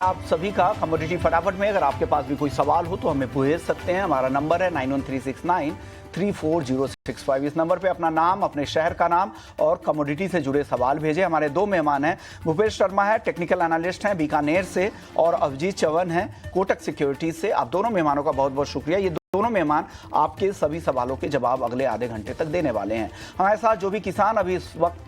आप सभी का कमोडिटी फटाफट में अगर आपके पास भी कोई सवाल हो तो हमें भेज सकते हैं। हमारा नंबर है 9136934065। इस नंबर पे अपना नाम, अपने शहर का नाम और कमोडिटी से जुड़े सवाल भेजें। हमारे दो मेहमान हैं, भूपेश शर्मा है, टेक्निकल एनालिस्ट हैं बीकानेर से, और अभिजीत चौहान है कोटक सिक्योरिटीज से। आप दोनों मेहमानों का बहुत बहुत शुक्रिया। ये दोनों मेहमान आपके सभी सवालों के जवाब अगले आधे घंटे तक देने वाले हैं। हमारे साथ जो भी किसान अभी इस वक्त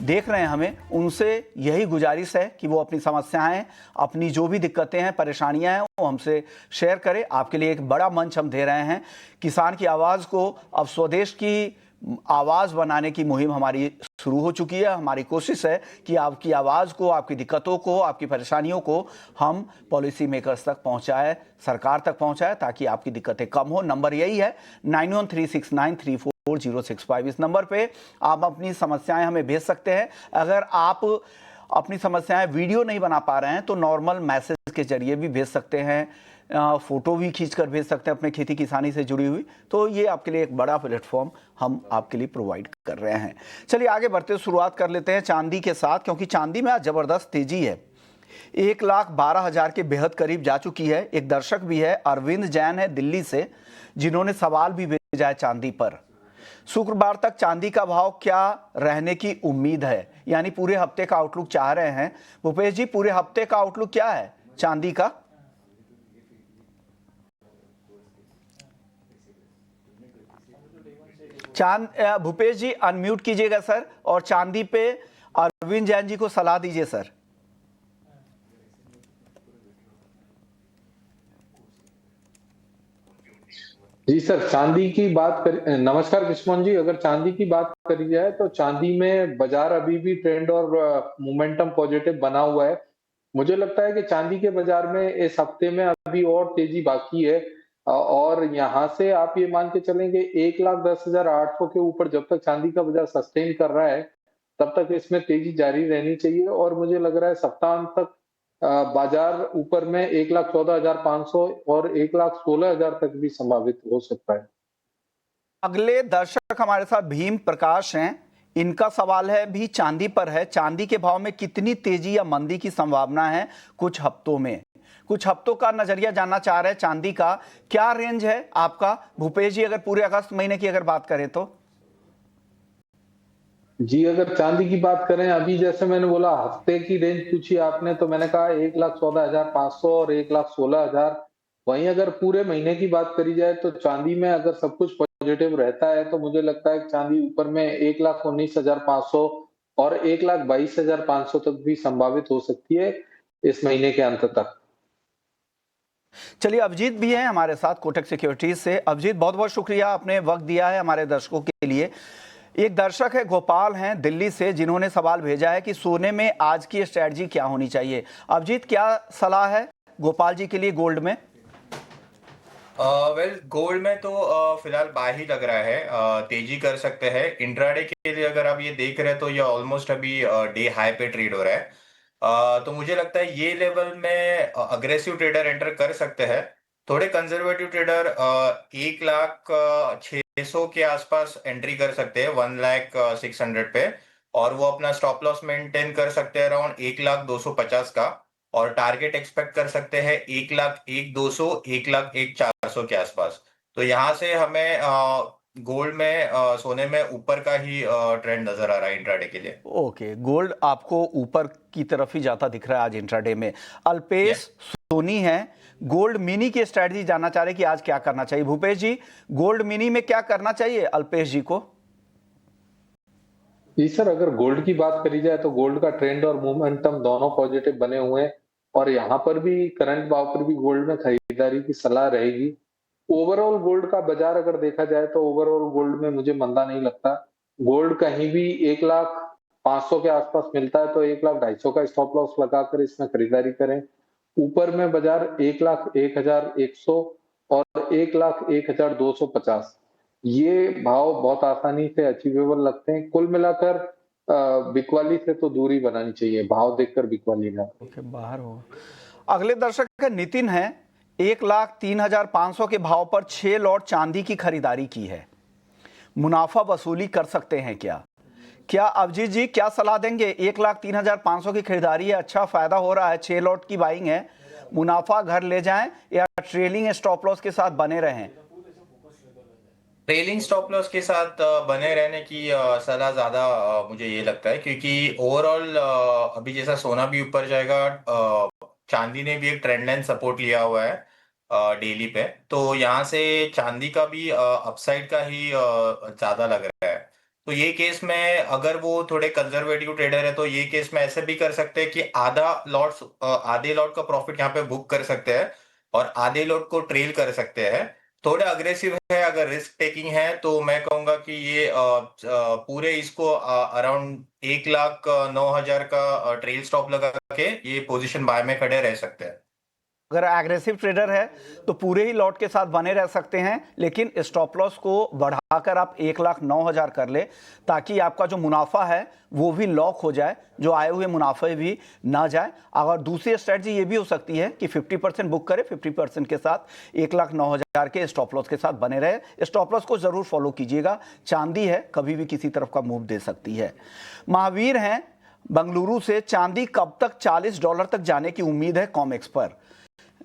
देख रहे हैं, हमें उनसे यही गुजारिश है कि वो अपनी समस्याएं, अपनी जो भी दिक्कतें हैं, परेशानियां हैं, वो हमसे शेयर करें। आपके लिए एक बड़ा मंच हम दे रहे हैं। किसान की आवाज़ को अब स्वदेश की आवाज़ बनाने की मुहिम हमारी शुरू हो चुकी है। हमारी कोशिश है कि आपकी आवाज़ को, आपकी दिक्कतों को, आपकी परेशानियों को हम पॉलिसी मेकर्स तक पहुंचाएं, सरकार तक पहुंचाएं, ताकि आपकी दिक्कतें कम हो। नंबर यही है 9136934065। इस नंबर पे आप अपनी समस्याएं हमें भेज सकते हैं। अगर आप अपनी समस्याएं वीडियो नहीं बना पा रहे हैं तो नॉर्मल मैसेज के जरिए भी भेज सकते हैं, फोटो भी खींचकर भेज सकते हैं अपने खेती किसानी से जुड़ी हुई। तो ये आपके लिए एक बड़ा प्लेटफॉर्म हम आपके लिए प्रोवाइड कर रहे हैं। चलिए आगे बढ़ते शुरुआत कर लेते हैं चांदी के साथ, क्योंकि चांदी में आज जबरदस्त तेजी है। 1,12,000 के बेहद करीब जा चुकी है। एक दर्शक भी है, अरविंद जैन है दिल्ली से, जिन्होंने सवाल भी भेजा है चांदी पर। शुक्रवार तक चांदी का भाव क्या रहने की उम्मीद है, यानी पूरे हफ्ते का आउटलुक चाह रहे हैं। भूपेश जी, पूरे हफ्ते का आउटलुक क्या है चांदी का? भूपेश जी अनम्यूट कीजिएगा सर, और चांदी पे अरविंद जैन जी को सलाह दीजिए सर। जी सर, चांदी की बात कर, नमस्कार किस्मोन जी। अगर चांदी की बात करी जाए तो चांदी में बाजार अभी भी ट्रेंड और मोमेंटम पॉजिटिव बना हुआ है। मुझे लगता है कि चांदी के बाजार में इस हफ्ते में अभी और तेजी बाकी है, और यहाँ से आप ये मान के चलेंगे 1,10,800 के ऊपर जब तक चांदी का बाजार सस्टेन कर रहा है तब तक इसमें तेजी जारी रहनी चाहिए। और मुझे लग रहा है सप्ताहांत तक बाजार ऊपर में 1,14,500 और 1,16,000 तक भी संभावित हो सकता है। अगले दर्शक हमारे साथ भीम प्रकाश हैं। इनका सवाल है भी चांदी पर है। चांदी के भाव में कितनी तेजी या मंदी की संभावना है कुछ हफ्तों में? कुछ हफ्तों का नजरिया जानना चाह रहे हैं चांदी का। क्या रेंज है आपका भूपेश जी, अगर पूरे अगस्त महीने की अगर बात करें तो? जी, अगर चांदी की बात करें, अभी जैसे मैंने बोला हफ्ते की रेंज पूछी आपने, तो मैंने कहा 1,14,500 और 1,16,000। वहीं अगर पूरे महीने की बात करी जाए तो चांदी में अगर सब कुछ पॉजिटिव रहता है तो मुझे लगता है कि चांदी ऊपर में 1,19,500 और 1,22,500 तक भी संभावित हो सकती है इस महीने के अंत तक। चलिए, अभिजीत भी हैं हमारे साथ कोटक सिक्योरिटीज से। अभिजीत, बहुत बहुत शुक्रिया, आपने वक्त दिया है हमारे दर्शकों के लिए। एक दर्शक है, गोपाल हैं दिल्ली से, जिन्होंने सवाल भेजा है कि सोने में आज की स्ट्रेटजी क्या होनी चाहिए। अभिजीत, क्या सलाह है गोपाल जी के लिए गोल्ड में? गोल्ड में तो फिलहाल बाय ही लग रहा है। तेजी कर सकते हैं। इंट्राडे के लिए अगर आप ये देख रहे हैं तो ये ऑलमोस्ट अभी डे हाई पे ट्रेड हो रहा है। तो मुझे लगता है ये लेवल में अग्रेसिव ट्रेडर एंटर कर सकते हैं। थोड़े कंजर्वेटिव ट्रेडर 1,06,000 के आसपास एंट्री कर सकते हैं, 1,06,000 पे, और वो अपना स्टॉप लॉस मेंटेन कर सकते हैं अराउंड 1,02,50 का। और टारगेट एक्सपेक्ट कर सकते हैं 1,01,200, 1,01,400 के आसपास। तो यहाँ से हमें गोल्ड में, सोने में ऊपर का ही ट्रेंड नजर आ रहा है इंट्राडे के लिए। ओके, गोल्ड आपको ऊपर की तरफ ही जाता दिख रहा है आज इंट्राडे में। अल्पेश सोनी है, गोल्ड मिनी की स्ट्रेटजी जानना चाह रहे कि आज क्या करना चाहिए। भूपेश जी, गोल्ड मिनी में क्या करना चाहिए अल्पेश जी को? जी सर, अगर गोल्ड की बात करी जाए तो गोल्ड का ट्रेंड और मोमेंटम दोनों पॉजिटिव बने हुए हैं, और यहाँ पर भी करंट भाव पर भी गोल्ड में खरीदारी की सलाह रहेगी। ओवरऑल गोल्ड का बाजार अगर देखा जाए तो ओवरऑल गोल्ड में मुझे मंदा नहीं लगता। गोल्ड कहीं भी 1,05,000 के आसपास मिलता है तो 1,250,000 का स्टॉप लॉस लगाकर इसमें खरीदारी करें। ऊपर में बाजार 1,01,100 और 1,01,250, ये भाव बहुत आसानी से अचीवेबल लगते हैं। कुल मिलाकर बिकवाली से तो दूरी बनानी चाहिए, भाव देखकर बिकवाली ना। ओके, बाहर हो। अगले दर्शक का नितिन है, 1,03,500 के भाव पर 6 लॉट चांदी की खरीदारी की है। मुनाफा वसूली कर सकते हैं क्या? क्या अभिजीत जी क्या सलाह देंगे? 1,03,500 की खरीदारी है, अच्छा फायदा हो रहा है, 6 लॉट की बाइंग है, मुनाफा घर ले जाएं या ट्रेलिंग स्टॉप लॉस के साथ बने रहें? ट्रेलिंग स्टॉप लॉस के साथ बने रहने की सलाह ज्यादा मुझे ये लगता है, क्योंकि ओवरऑल अभी जैसा सोना भी ऊपर जाएगा, चांदी ने भी एक ट्रेंड लाइन सपोर्ट लिया हुआ है डेली पे। तो यहाँ से चांदी का भी अपसाइड का ही ज्यादा लग रहा है। तो ये केस में अगर वो थोड़े कंजर्वेटिव ट्रेडर है तो ये केस में ऐसे भी कर सकते हैं कि आधे लॉट का प्रॉफिट यहाँ पे बुक कर सकते हैं और आधे लॉट को ट्रेल कर सकते हैं। थोड़ा अग्रेसिव है, अगर रिस्क टेकिंग है तो मैं कहूंगा कि ये पूरे इसको अराउंड 1,09,000 का ट्रेल स्टॉप लगा के ये पोजीशन बाय में खड़े रह सकते हैं। अगर एग्रेसिव ट्रेडर है तो पूरे ही लॉट के साथ बने रह सकते हैं, लेकिन स्टॉप लॉस को बढ़ाकर आप 1,09,000 कर ले ताकि आपका जो मुनाफा है वो भी लॉक हो जाए, जो आए हुए मुनाफे भी ना जाए। अगर दूसरी स्ट्रेटजी ये भी हो सकती है कि 50% बुक करे, 50% के साथ 1,09,000 के स्टॉप लॉस के साथ बने रहे। स्टॉप लॉस को जरूर फॉलो कीजिएगा, चांदी है कभी भी किसी तरफ का मूव दे सकती है। महावीर हैं बंगलुरु से, चांदी कब तक $40 तक जाने की उम्मीद है कॉमेक्स पर?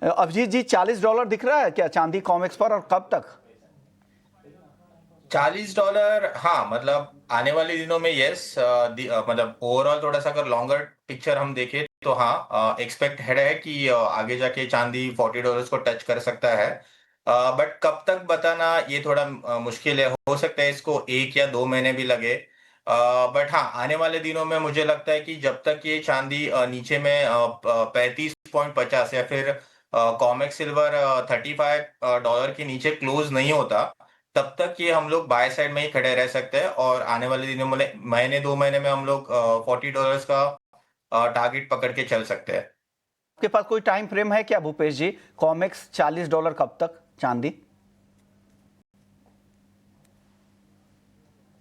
अभिजीत जी $40 दिख रहा है क्या चांदी कॉमेक्स पर, और कब तक? $40, हाँ, मतलब आने वाले दिनों में यस, मतलब ओवरऑल थोड़ा सा अगर लॉन्गर पिक्चर हम देखें तो हाँ, एक्सपेक्ट है कि आगे जाके चांदी $40 को टच कर सकता है। बट कब तक बताना ये थोड़ा मुश्किल है, हो सकता है इसको 1 या 2 महीने भी लगे। बट हाँ, आने वाले दिनों में मुझे लगता है कि जब तक ये चांदी नीचे में 35.50 या फिर कॉमेक्स सिल्वर $35 के नीचे क्लोज नहीं होता, तब तक ये हम लोग बाय साइड में ही खड़े रह सकते हैं और आने वाले दिनों में महीने 2 महीने में हम लोग $40 का टारगेट पकड़ के चल सकते हैं। आपके पास कोई टाइम फ्रेम है क्या भूपेश जी? कॉमेक्स $40 कब तक चांदी?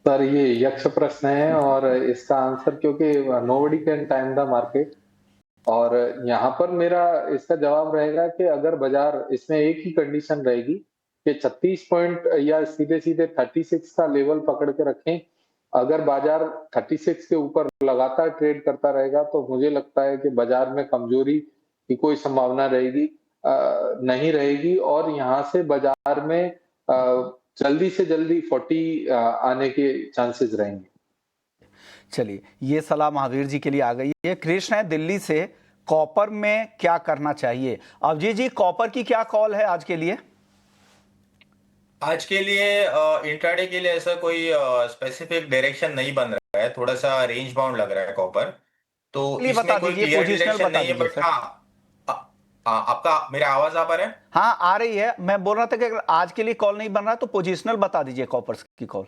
सर ये यक्ष प्रश्न है और इसका आंसर, क्योंकि nobody can time the market, और यहाँ पर मेरा इसका जवाब रहेगा कि अगर बाजार, इसमें एक ही कंडीशन रहेगी कि 36 पॉइंट या सीधे सीधे 36 का लेवल पकड़ के रखें। अगर बाजार 36 के ऊपर लगातार ट्रेड करता रहेगा तो मुझे लगता है कि बाजार में कमजोरी की कोई संभावना नहीं रहेगी, और यहाँ से बाजार में जल्दी से जल्दी 40 आने के चांसेस रहेंगे। चलिए, ये सलाह महावीर जी के लिए आ गई है। कृष्ण है दिल्ली से, कॉपर में क्या करना चाहिए? अभिजीत जी कॉपर की क्या कॉल है आज के लिए? आज के लिए इंट्राडे के लिए ऐसा कोई स्पेसिफिक डायरेक्शन नहीं बन रहा है, थोड़ा सा रेंज बाउंड लग रहा है कॉपर। तो चलिए इसमें बता कोई दीजिए, क्लियर पोजिशनल डायरेक्शन बता नहीं है, दीजिए बट सर। हाँ, आपका मेरा आवाज आ पा रहा है? हाँ आ रही है। मैं बोल रहा था कि अगर आज के लिए कॉल नहीं बन रहा तो पोजिशनल बता दीजिए कॉपर की कॉल।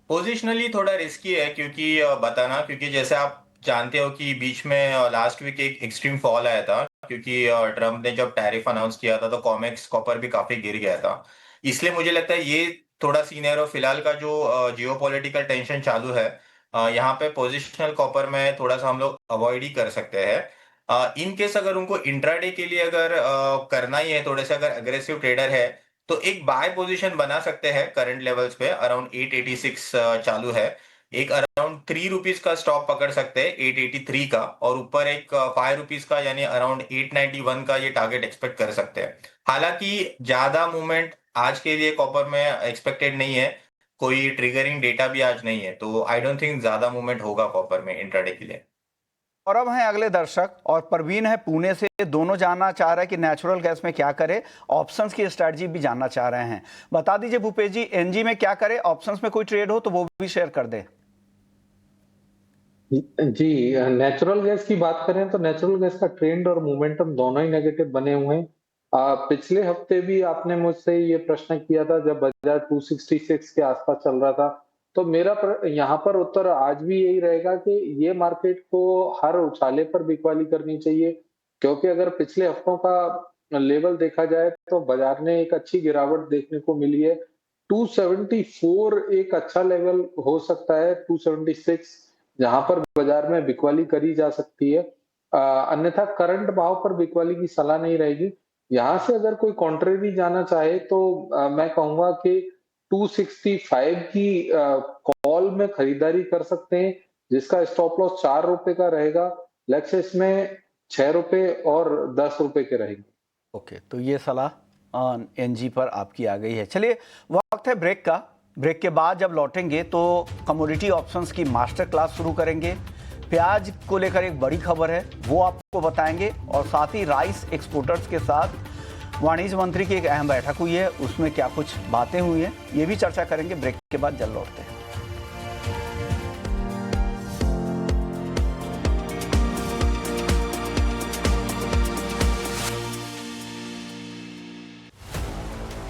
पोजिशनली थोड़ा रिस्की है, क्योंकि बताना, क्योंकि जैसे आप जानते हो कि बीच में लास्ट वीक एक एक्सट्रीम फॉल आया था, क्योंकि ट्रम्प ने जब टैरिफ अनाउंस किया था तो कॉमेक्स कॉपर भी काफी गिर गया था। इसलिए मुझे लगता है ये थोड़ा सीनियर, और फिलहाल का जो जियोपॉलिटिकल टेंशन चालू है, यहाँ पे पोजिशनल कॉपर में थोड़ा सा हम लोग अवॉइड ही कर सकते हैं। इन केस अगर उनको इंट्राडे के लिए अगर करना ही है, थोड़े से अगर अग्रेसिव ट्रेडर है तो एक बाय पोजीशन बना सकते हैं करंट लेवल्स पे, अराउंड 886 चालू है। एक अराउंड ₹3 का स्टॉप पकड़ सकते हैं 883 का, और ऊपर एक ₹5 का यानी अराउंड 891 का ये टारगेट एक्सपेक्ट कर सकते हैं। हालांकि ज्यादा मूवमेंट आज के लिए कॉपर में एक्सपेक्टेड नहीं है, कोई ट्रिगरिंग डेटा भी आज नहीं है, तो आई डोंट थिंक ज्यादा मूवमेंट होगा कॉपर में इंट्राडे के लिए। और अब हैं अगले दर्शक, और परवीन है पुणे से। दोनों जानना चाह रहे हैं कि नेचुरल गैस में क्या करे, ऑप्शंस की स्ट्रेटजी भी जानना चाह रहे हैं। बता दीजिए भूपेश जी, एनजी में क्या करे, ऑप्शंस में कोई ट्रेड हो तो वो भी शेयर कर दे। जी, नेचुरल गैस की बात करें तो नेचुरल गैस का ट्रेंड और मोमेंटम दोनों ही नेगेटिव बने हुए हैं। पिछले हफ्ते भी आपने मुझसे ये प्रश्न किया था जब बाजार 266 के आसपास चल रहा था, तो मेरा यहाँ पर उत्तर आज भी यही रहेगा कि ये मार्केट को हर उछाले पर बिकवाली करनी चाहिए, क्योंकि अगर पिछले हफ्तों का लेवल देखा जाए तो बाजार ने एक अच्छी गिरावट देखने को मिली है। 274 एक अच्छा लेवल हो सकता है, 276 जहां पर बाजार में बिकवाली करी जा सकती है। अन्यथा करंट भाव पर बिकवाली की सलाह नहीं रहेगी। यहाँ से अगर कोई कॉन्ट्रेरी जाना चाहे तो मैं कहूंगा कि 265 की कॉल में खरीदारी कर सकते हैं, जिसका स्टॉप लॉस ₹4 का रहेगा। लक्ष्य इसमें ₹6 और ₹10 के रहेंगे। ओके, तो ये सलाह एनजी पर आपकी आ गई है। चलिए, वक्त है ब्रेक का। ब्रेक के बाद जब लौटेंगे तो कमोडिटी ऑप्शंस की मास्टर क्लास शुरू करेंगे। प्याज को लेकर एक बड़ी खबर है, वो आपको बताएंगे, और साथ ही राइस एक्सपोर्टर्स के साथ वाणिज्य मंत्री की एक अहम बैठक हुई है, उसमें क्या कुछ बातें हुई हैं, ये भी चर्चा करेंगे। ब्रेक के बाद जल्द लौटते हैं।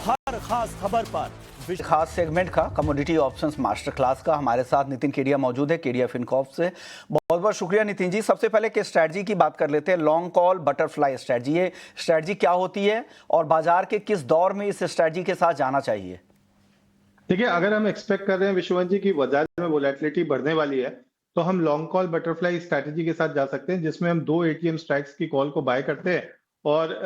हर खास खबर पर खास सेगमेंट का कमोडिटी ऑप्शंस मास्टर क्लास का हमारे साथ नितिन केडिया मौजूद है, केडिया फिनकॉर्प से। बहुत बहुत शुक्रिया नितिन जी। सबसे पहले के स्ट्रैटेजी की बात कर लेते हैं। लॉन्ग कॉल बटरफ्लाई स्ट्रैटेजी, ये स्ट्रैटेजी क्या होती है और बाजार के किस दौर में इस स्ट्रैटेजी के साथ जाना चाहिए? देखिए, अगर हम एक्सपेक्ट कर रहे हैं विश्ववंत जी की बाजार में वोलेटिलिटी बढ़ने वाली है, तो हम लॉन्ग कॉल बटरफ्लाई स्ट्रैटेजी के साथ जा सकते हैं, जिसमें हम 2 एटीएम स्ट्राइक्स की कॉल को बाय करते हैं और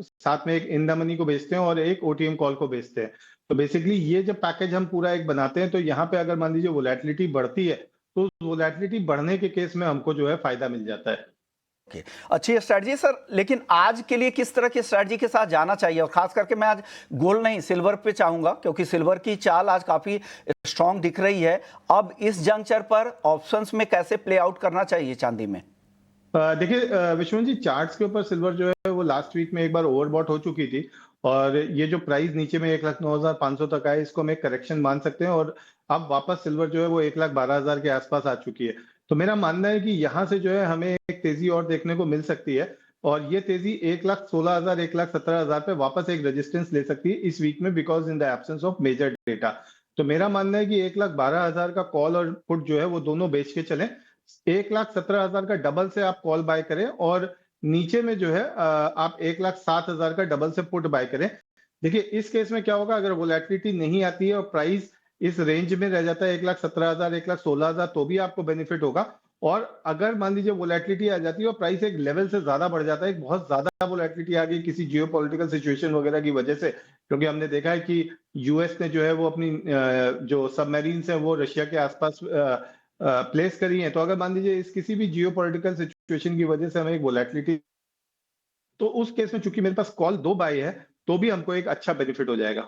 साथ में एक इन द मनी को बेचते हैं और एक ओटीएम कॉल को बेचते हैं। तो बेसिकली ये जब पैकेज हम पूरा एक बनाते हैं, तो यहाँ पे अगर मान लीजिए वोलेटिलिटी बढ़ती है, तो वोलेटिलिटी बढ़ने के केस में हमको जो है फायदा मिल जाता है। ओके, अच्छी स्ट्रैटेजी सर। लेकिन आज के लिए किस तरह की स्ट्रैटेजी के साथ जाना चाहिए? और खास करके मैं आज गोल्ड नहीं, सिल्वर पे चाहूंगा, क्योंकि सिल्वर की चाल आज काफी स्ट्रांग दिख रही है। अब इस जंक्चर पर ऑप्शंस में कैसे प्ले आउट करना चाहिए चांदी में? देखिए विश्वनाथ जी, चार्ट्स के ऊपर सिल्वर जो है वो लास्ट वीक में एक बार ओवरबॉट हो चुकी थी और ये जो प्राइस नीचे में 1,09,500 तक आए, इसको हम एक करेक्शन मान सकते हैं और अब वापस सिल्वर जो है वो 1,12,000 के आसपास आ चुकी है। तो मेरा मानना है कि यहाँ से जो है हमें एक तेजी और देखने को मिल सकती है और ये तेजी 1,16,000 1,17,000 पे वापस एक रेजिस्टेंस ले सकती है इस वीक में, because in the absence of major data. तो मेरा मानना है कि 1,12,000 का कॉल और पुट जो है वो दोनों बेच के चलें। 1,17,000 का डबल से आप कॉल बाय करें और नीचे में जो है आप 1,07,000 का डबल से पुट बाय करें। देखिए, इस केस में क्या होगा, अगर वोलेटिलिटी नहीं आती है और प्राइस इस रेंज में रह जाता है 1,17,000 1,16,000, तो भी आपको बेनिफिट होगा। और अगर मान लीजिए वोलेटिलिटी आ जाती है और प्राइस एक लेवल से ज्यादा बढ़ जाता है, एक बहुत ज्यादा वोलेटिलिटी आ गई किसी जियोपॉलिटिकल सिचुएशन वगैरह की वजह से, क्योंकि हमने देखा है कि यूएस ने जो है वो अपनी जो सबमरीन्स है वो रशिया के आसपास प्लेस करी है। तो अगर मान लीजिए इस किसी भी जियोपॉलिटिकल सिचुएशन की वजह से हमें एक वोलेटिलिटी, तो उस केस में चूंकि मेरे पास कॉल 2 बाय है, तो भी हमको एक अच्छा बेनिफिट हो जाएगा।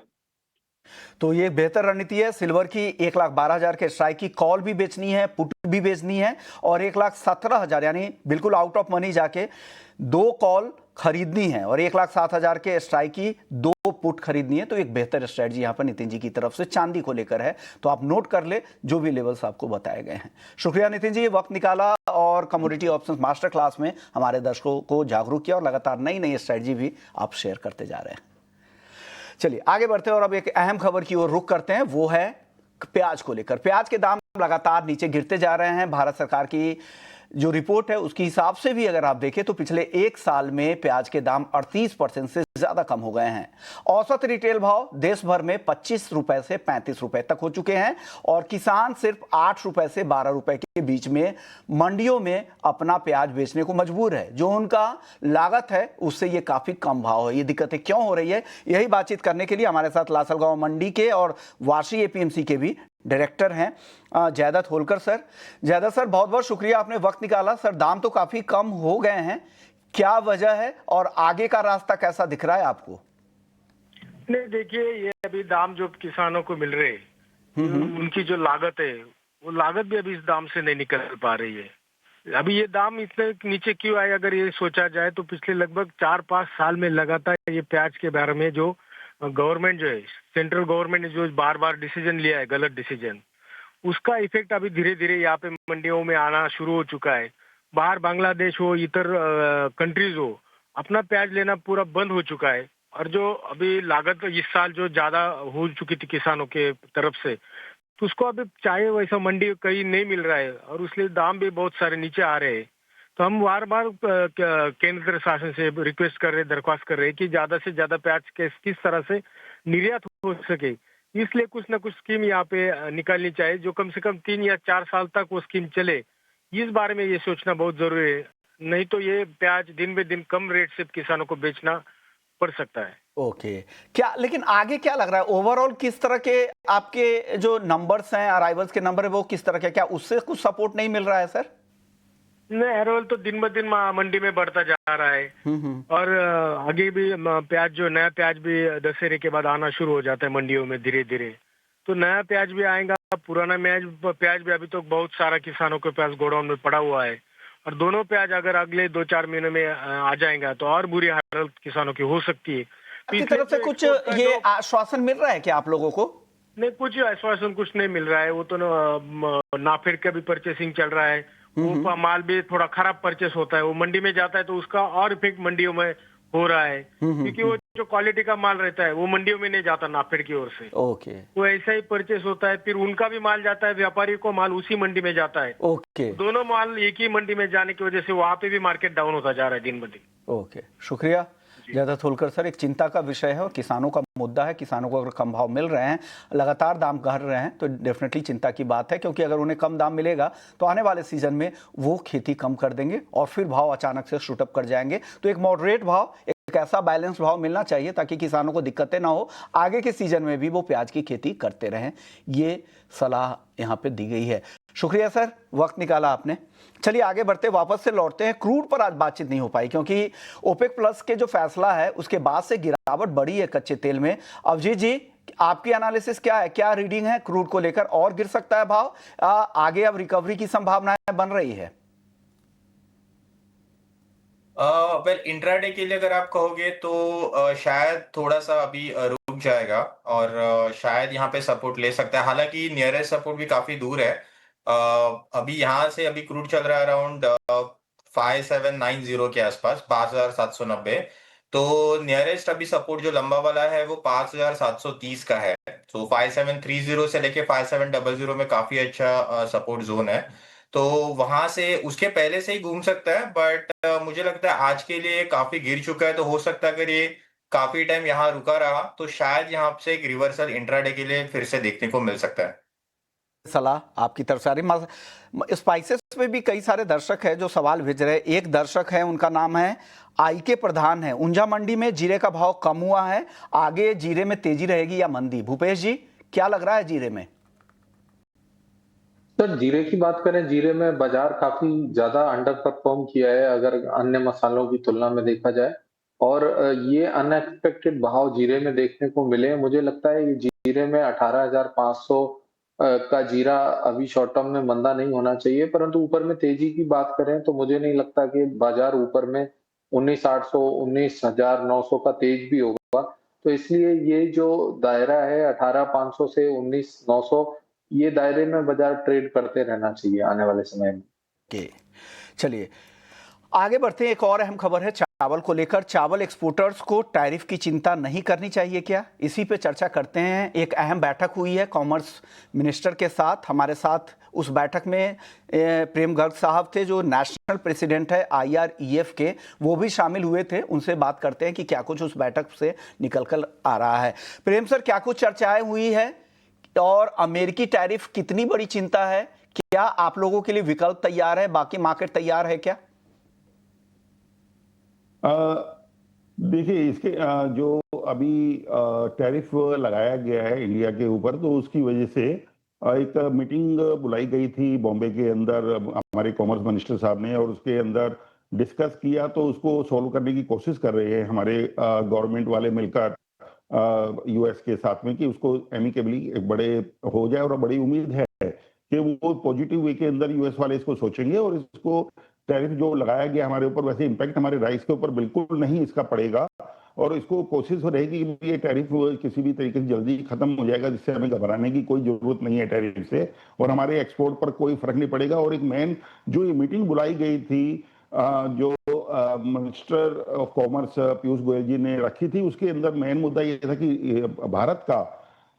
तो ये बेहतर रणनीति है। सिल्वर की 1,12,000 के स्ट्राइक की कॉल भी बेचनी है, पुट भी बेचनी है, और 1,17,000 यानी बिल्कुल आउट ऑफ मनी जाके 2 कॉल खरीदनी है और 1,07,000 के स्ट्राइक की 2 पुट खरीदनी है। तो एक बेहतर स्ट्रेटजी यहां पर नितिन जी की तरफ से चांदी को लेकर है, तो आप नोट कर ले जो भी लेवल्स आपको बताए गए हैं। शुक्रिया नितिन जी, ये वक्त निकाला और कमोडिटी ऑप्शंस मास्टर क्लास में हमारे दर्शकों को जागरूक किया और लगातार नई नई स्ट्रेटजी भी आप शेयर करते जा रहे हैं। चलिए आगे बढ़ते हैं और अब एक अहम खबर की ओर रुख करते हैं, वो है प्याज को लेकर। प्याज के दाम लगातार नीचे गिरते जा रहे हैं। भारत सरकार की जो रिपोर्ट है उसके हिसाब से भी अगर आप देखें तो पिछले 1 साल में प्याज के दाम 38% से ज्यादा कम हो गए हैं। औसत रिटेल भाव देश भर में 25 रुपए से 35 रुपए तक हो चुके हैं और किसान सिर्फ 8 रुपए से 12 रुपए के बीच में मंडियों में अपना प्याज बेचने को मजबूर है। जो उनका लागत है उससे ये काफी कम भाव है। ये दिक्कतें क्यों हो रही है, यही बातचीत करने के लिए हमारे साथ लासलगांव मंडी के और वाशी एपीएमसी के भी डायरेक्टर हैं जयदत्त होलकर सर। जयदत्त सर, बहुत बहुत शुक्रिया, आपने वक्त निकाला। सर, दाम तो काफी कम हो गए हैं, क्या वजह है और आगे का रास्ता कैसा दिख रहा है आपको? नहीं, देखिए, ये अभी दाम जो किसानों को मिल रहे उनकी जो लागत है वो लागत भी अभी इस दाम से नहीं निकल पा रही है। अभी ये दाम इतने नीचे क्यों आए, अगर ये सोचा जाए तो पिछले लगभग 4-5 साल में लगातार ये प्याज के बारे में जो गवर्नमेंट जो है, सेंट्रल गवर्नमेंट ने जो बार बार डिसीजन लिया है, गलत डिसीजन, उसका इफेक्ट अभी धीरे धीरे यहाँ पे मंडियों में आना शुरू हो चुका है। बाहर बांग्लादेश हो, इतर कंट्रीज हो, अपना प्याज लेना पूरा बंद हो चुका है। और जो अभी लागत इस साल जो ज्यादा हो चुकी थी किसानों के तरफ से, तो उसको अभी चाहे वैसा मंडी कहीं नहीं मिल रहा है और इसलिए दाम भी बहुत सारे नीचे आ रहे हैं। तो हम बार बार केंद्र शासन से रिक्वेस्ट कर रहे, दरख्वास्त कर रहे हैं कि ज्यादा से ज्यादा प्याज किस तरह से निर्यात हो सके। इसलिए कुछ ना कुछ स्कीम यहाँ पे निकालनी चाहिए जो कम से कम 3 या 4 साल तक वो स्कीम चले। इस बारे में ये सोचना बहुत जरूरी है, नहीं तो ये प्याज दिन बे दिन कम रेट से किसानों को बेचना बढ़ सकता है। ओके, क्या लेकिन आगे क्या लग रहा है ओवरऑल किस तरह के आपके जो नंबर्स हैं, अराइवल्स के नंबर है वो किस तरह के, क्या उससे कुछ सपोर्ट नहीं मिल रहा है सर? नहीं, अराइवल तो दिन ब दिन मंडी में बढ़ता जा रहा है। और आगे भी प्याज, जो नया प्याज भी दशहरे के बाद आना शुरू हो जाता है मंडियों में धीरे धीरे। तो नया प्याज भी आएगा, पुराना प्याज भी अभी तो बहुत सारा किसानों के पास गोडाउन में पड़ा हुआ है। और दोनों प्याज अगर अगले 2-4 महीने में आ जाएगा तो और बुरी हालत किसानों की हो सकती है। तो आपकी इसलिए तरफ से जो कुछ export का ये जो आश्वासन मिल रहा है क्या आप लोगों को? नहीं, कुछ आश्वासन कुछ नहीं मिल रहा है। वो तो नाफेड का भी परचेसिंग चल रहा है। वो माल भी थोड़ा खराब परचेस होता है, वो मंडी में जाता है तो उसका और इफेक्ट मंडियों में हो रहा है, क्योंकि वो जो क्वालिटी का माल रहता है वो मंडियों में नहीं जाता नाफेड की ओर से। ओके वो ऐसा ही परचेस होता है, फिर उनका भी माल जाता है, व्यापारी को माल उसी मंडी में जाता है। ओके दोनों माल एक ही मंडी में जाने की वजह से वहां पे भी मार्केट डाउन होता जा रहा है दिन ब दिन। ओके, शुक्रिया जयदत्त होलकर सर। एक चिंता का विषय है और किसानों का मुद्दा है। किसानों को अगर कम भाव मिल रहे हैं, लगातार दाम घट रहे हैं तो डेफिनेटली चिंता की बात है, क्योंकि अगर उन्हें कम दाम मिलेगा तो आने वाले सीजन में वो खेती कम कर देंगे और फिर भाव अचानक से शूट अप कर जाएंगे। तो एक मॉडरेट भाव, एक ऐसा बैलेंस भाव मिलना चाहिए ताकि किसानों को दिक्कतें ना हो, आगे के सीजन में भी वो प्याज की खेती करते रहें। ये सलाह यहाँ पे दी गई है। शुक्रिया सर, वक्त निकाला आपने। चलिए आगे बढ़ते, वापस से लौटते हैं। क्रूड पर आज बातचीत नहीं हो पाई क्योंकि ओपेक प्लस के जो फैसला है उसके बाद से गिरावट बढ़ी है कच्चे तेल में। अभिजीत जी, आपकी एनालिसिस क्या है, क्या रीडिंग है क्रूड को लेकर? और गिर सकता है भाव? आगे अब रिकवरी की संभावनाएं बन रही है? वेल, इंट्राडे के लिए अगर आप कहोगे तो शायद थोड़ा सा अभी रुक जाएगा और शायद यहाँ पे सपोर्ट ले सकता है। हालांकि नियरेस्ट सपोर्ट भी काफी दूर है। अभी यहाँ से अभी क्रूड चल रहा है अराउंड 5790 के आसपास, 5790। तो नियरेस्ट अभी सपोर्ट जो लंबा वाला है वो 5730 का है। तो 5730 से लेके 5700 में काफी अच्छा सपोर्ट जोन है। तो वहां से उसके पहले से ही घूम सकता है, बट मुझे लगता है आज के लिए काफी गिर चुका है। तो हो सकता है अगर ये काफी टाइम यहाँ रुका रहा तो शायद यहाँ से एक रिवर्सल इंट्राडे के लिए फिर से देखने को मिल सकता है। सलाह आपकी तरफ से आ रही। स्पाइसेस पे भी कई सारे दर्शक हैं जो सवाल भेज रहे हैं। एक दर्शक है, उनका नाम है IK प्रधान है। ऊंझा मंडी में जीरे का भाव कम हुआ है, आगे जीरे में तेजी रहेगी या मंदी? भूपेश जी, क्या लग रहा है जीरे में? सर, जीरे की बात करें, जीरे में बाजार काफी ज्यादा अंडर परफॉर्म किया है अगर अन्य मसालों की तुलना में देखा जाए। और ये अनएक्सपेक्टेड भाव जीरे में देखने को मिले। मुझे लगता है ये जीरे में 18,500 का जीरा अभी शॉर्ट टर्म में मंदा नहीं होना चाहिए, परंतु ऊपर में तेजी की बात करें तो मुझे नहीं लगता कि बाजार ऊपर में 19,800 19,900 का तेज भी होगा। तो इसलिए ये जो दायरा है 18,500 से 19,900, ये दायरे में बाजार ट्रेड करते रहना चाहिए आने वाले समय में। के चलिए आगे बढ़ते हैं। एक और अहम खबर है चावल को लेकर। चावल एक्सपोर्टर्स को टैरिफ की चिंता नहीं करनी चाहिए क्या? इसी पे चर्चा करते हैं। एक अहम बैठक हुई है कॉमर्स मिनिस्टर के साथ। हमारे साथ उस बैठक में प्रेम गर्ग साहब थे जो नेशनल प्रेसिडेंट है IREF के, वो भी शामिल हुए थे। उनसे बात करते हैं कि क्या कुछ उस बैठक से निकल कर आ रहा है। प्रेम सर, क्या कुछ चर्चाएं हुई है और अमेरिकी टैरिफ कितनी बड़ी चिंता है? क्या आप लोगों के लिए विकल्प तैयार है, बाकी मार्केट तैयार है क्या? देखिए, इसके जो अभी टैरिफ लगाया गया है इंडिया के ऊपर, तो उसकी वजह से एक मीटिंग बुलाई गई थी बॉम्बे के अंदर हमारे कॉमर्स मिनिस्टर साहब ने, और उसके अंदर डिस्कस किया। तो उसको सॉल्व करने की कोशिश कर रहे हैं हमारे गवर्नमेंट वाले मिलकर US के साथ में, कि उसको एमिकेबली एक बड़े हो जाए। और बड़ी उम्मीद है कि वो पॉजिटिव वे के अंदर US वाले इसको सोचेंगे और इसको टैरिफ जो लगाया गया हमारे ऊपर, वैसे इम्पैक्ट हमारे राइस के ऊपर बिल्कुल नहीं इसका पड़ेगा। और इसको कोशिश रहेगी कि ये टैरिफ किसी भी तरीके से जल्दी खत्म हो जाएगा, जिससे हमें घबराने की कोई जरूरत नहीं है टैरिफ से, और हमारे एक्सपोर्ट पर कोई फर्क नहीं पड़ेगा। और एक मेन जो ये मीटिंग बुलाई गई थी जो minister of commerce Piyush Goyal ji ने रखी थी, उसके अंदर मेन मुद्दा ये था कि भारत का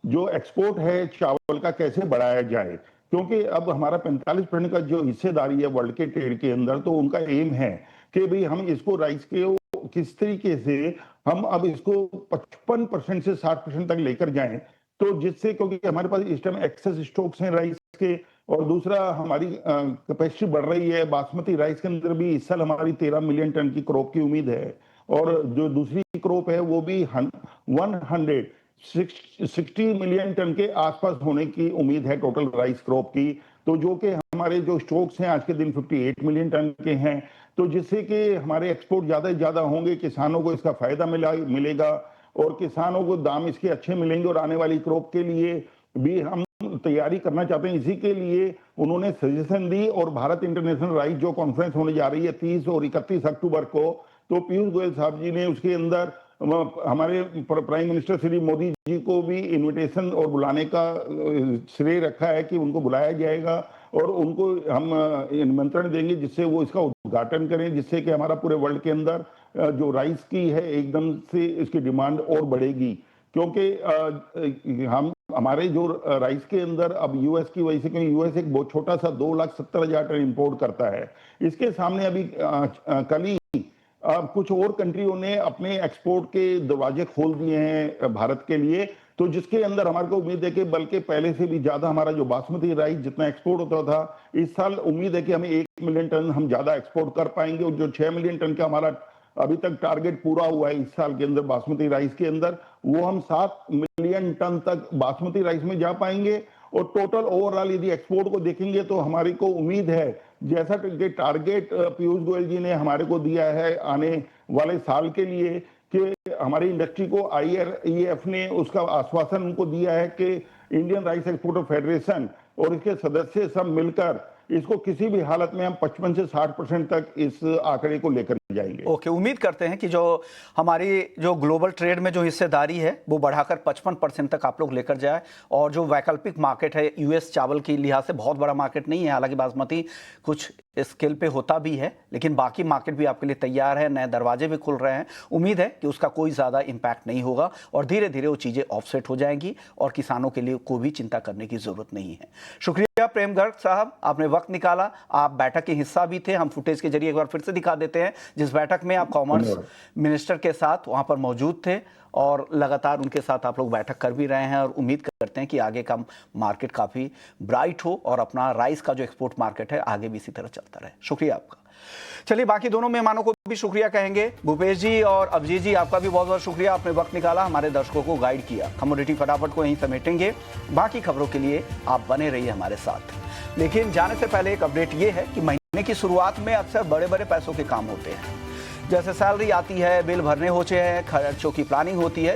जो एक्सपोर्ट है चावल का कैसे बढ़ाया जाए, क्योंकि अब हमारा 45% का जो हिस्सेदारी है वर्ल्ड के ट्रेड के अंदर, तो उनका एम है कि भाई हम इसको राइस के किस तरीके से हम अब इसको 55% से 60% तक लेकर जाएं, तो जिससे, क्योंकि हमारे पास इस टाइम एक्सेस स्टॉक्स हैं राइस के, और दूसरा हमारी कैपेसिटी बढ़ रही है। बासमती राइस के अंदर भी इस साल हमारी 13 मिलियन टन की क्रॉप की उम्मीद है, और जो दूसरी क्रॉप है वो भी 160 मिलियन टन के आसपास होने की उम्मीद है टोटल राइस क्रॉप की। तो जो कि हमारे जो स्टॉक्स हैं आज के दिन 58 मिलियन टन के हैं, तो जिससे कि हमारे एक्सपोर्ट ज़्यादा से ज़्यादा होंगे, किसानों को इसका फायदा मिलेगा और किसानों को दाम इसके अच्छे मिलेंगे। और आने वाली क्रॉप के लिए भी हम तैयारी करना चाहते हैं। इसी के लिए उन्होंने सजेशन दी और भारत इंटरनेशनल राइस जो कॉन्फ्रेंस होने जा रही है 30 और 31 अक्टूबर को, तो पीयूष गोयल साहब जी ने उसके अंदर हमारे प्राइम मिनिस्टर श्री मोदी जी को भी इनविटेशन और बुलाने का श्रेय रखा है कि उनको बुलाया जाएगा और उनको हम निमंत्रण देंगे जिससे वो इसका उद्घाटन करें, जिससे कि हमारा पूरे वर्ल्ड के अंदर जो राइस की है एकदम से इसकी डिमांड और बढ़ेगी। क्योंकि हमारे जो राइस के अंदर अब यूएस की वजह से, क्योंकि यूएस एक बहुत छोटा सा 2,70,000 टन इंपोर्ट करता है, इसके सामने अभी कल ही कुछ और कंट्रियों ने अपने एक्सपोर्ट के दरवाजे खोल दिए हैं भारत के लिए, तो जिसके अंदर हमारे को उम्मीद है कि बल्कि पहले से भी ज्यादा हमारा जो बासमती राइस जितना एक्सपोर्ट होता था, इस साल उम्मीद है कि हमें 1 मिलियन टन हम ज्यादा एक्सपोर्ट कर पाएंगे। और जो 6 मिलियन टन का हमारा अभी तक टारगेट पूरा हुआ है इस साल के अंदर बासमती राइस के अंदर, वो हम 7 मिलियन टन तक बासमती राइस में जा पाएंगे। और टोटल ओवरऑल यदि एक्सपोर्ट को देखेंगे तो हमारी को उम्मीद है, जैसा कि टारगेट पीयूष गोयल जी ने हमारे को दिया है आने वाले साल के लिए, कि हमारी इंडस्ट्री को IREF ने उसका आश्वासन उनको दिया है कि इंडियन राइस एक्सपोर्टर फेडरेशन और इसके सदस्य सब मिलकर इसको किसी भी हालत में हम 55 से 60% तक इस आंकड़े को लेकर जाएंगे। ओके, उम्मीद करते हैं कि जो हमारी जो ग्लोबल ट्रेड में जो हिस्सेदारी है वो बढ़ाकर 55% तक आप लोग लेकर जाए। और जो वैकल्पिक मार्केट है यूएस चावल की लिहाज से बहुत बड़ा मार्केट नहीं है, हालांकि बासमती कुछ स्केल पे होता भी है, लेकिन बाकी मार्केट भी आपके लिए तैयार है, नए दरवाजे भी खुल रहे हैं। उम्मीद है कि उसका कोई ज़्यादा इम्पैक्ट नहीं होगा और धीरे धीरे वो चीज़ें ऑफसेट हो जाएंगी और किसानों के लिए कोई भी चिंता करने की ज़रूरत नहीं है। शुक्रिया प्रेम गर्ग साहब, आपने वक्त निकाला, आप बैठक के हिस्सा भी थे। हम फुटेज के जरिए एक बार फिर से दिखा देते हैं जिस बैठक में आप कॉमर्स मिनिस्टर के साथ वहां पर मौजूद थे और लगातार उनके साथ आप लोग बैठक कर भी रहे हैं। और उम्मीद करते हैं कि आगे का मार्केट काफ़ी ब्राइट हो और अपना राइस का जो एक्सपोर्ट मार्केट है आगे भी इसी तरह चलता रहे। शुक्रिया आपका। चलिए बाकी दोनों मेहमानों को भी शुक्रिया कहेंगे। भूपेश जी और अभिजीत जी, आपका भी बहुत बहुत शुक्रिया, आपने वक्त निकाला, हमारे दर्शकों को गाइड किया। कमोडिटी फटाफट को यहीं समेटेंगे, बाकी खबरों के लिए आप बने रहिए हमारे साथ। लेकिन जाने से पहले एक अपडेट ये है कि महीने की शुरुआत में अक्सर बड़े बड़े पैसों के काम होते हैं, जैसे सैलरी आती है, बिल भरने होते हैं, खर्चों की प्लानिंग होती है।